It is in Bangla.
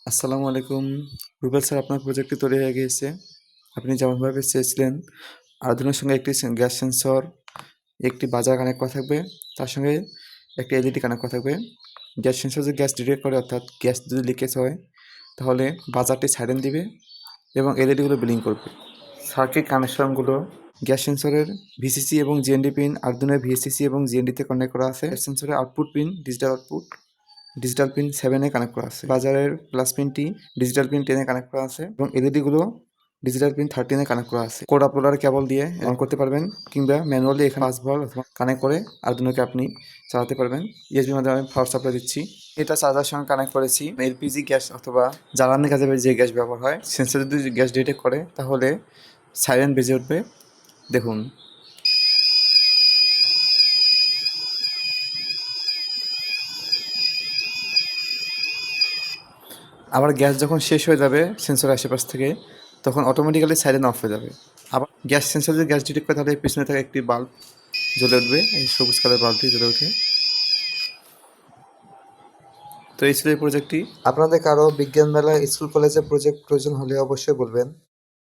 আসসালামু আলাইকুম। রুবেল স্যার আপনার প্রজেক্টটি তৈরি হয়ে গিয়েছে। আপনি যেমনভাবে চেয়েছিলেন আর্ডুইনোর সঙ্গে একটি গ্যাস সেন্সর, একটি বাজার কানেক্ট করা থাকবে। তার সঙ্গে একটি এলইডি কানেক্ট করা থাকবে। গ্যাস সেন্সর যদি গ্যাস ডিটেক্ট করে অর্থাৎ গ্যাস যদি লিকেজ হয় তাহলে বাজারটি সাইরেন দিবে এবং এলইডিগুলো ব্লিং করবে। সার্কিট কানেকশনগুলো গ্যাস সেন্সরের ভিসিসি এবং জিএনডি পিন আর্ডুইনোর ভিএসসি এবং জিএনডিতে কানেক্ট করা আছে। গ্যাস সেন্সরের আউটপুট পিন ডিজিটাল পিন 7 এ কানেক্ট করা আছে। বাজারের প্লাস পিনটি ডিজিটাল পিন 10 এ কানেক্ট করা আছে এবং এলইডি গুলো ডিজিটাল পিন 13 এ কানেক্ট করা আছে। কোড আপলোডার কেবল দিয়ে অন করতে পারবেন কিংবা ম্যানুয়ালি এখানে 5 ভোল্ট অথবা কানেক্ট করে আর্ডুইনোকে আপনি চালাতে পারবেন। ইউএসবির মাধ্যমে আমি পাওয়ার সাপ্লাই দিচ্ছি। এটা চার্জার সঙ্গে কানেক্ট করেছি। এলপিজি গ্যাস অথবা জ্বালানি কাজে যে গ্যাস ব্যবহার হয়, সেন্সর যদি গ্যাস ডিটেক্ট করে তাহলে সাইরেন বেজে উঠবে। দেখুন। আবার গ্যাস যখন শেষ হয়ে যাবে সেন্সরের আশেপাশ থেকে তখন অটোমেটিক্যালি সাইরেন অফ হয়ে যাবে। আবার গ্যাস সেন্সর যদি গ্যাস ডিটেক্ট করে তাহলে পিছনে থাকা একটি বাল্ব জ্বলে উঠবে, এই সবুজ কালার বাল্বটি জ্বলে ওঠে। তো এই ছিল এই প্রজেক্টটি। আপনাদের কারো বিজ্ঞান মেলা স্কুল কলেজে প্রজেক্ট প্রয়োজন হলে অবশ্যই বলবেন।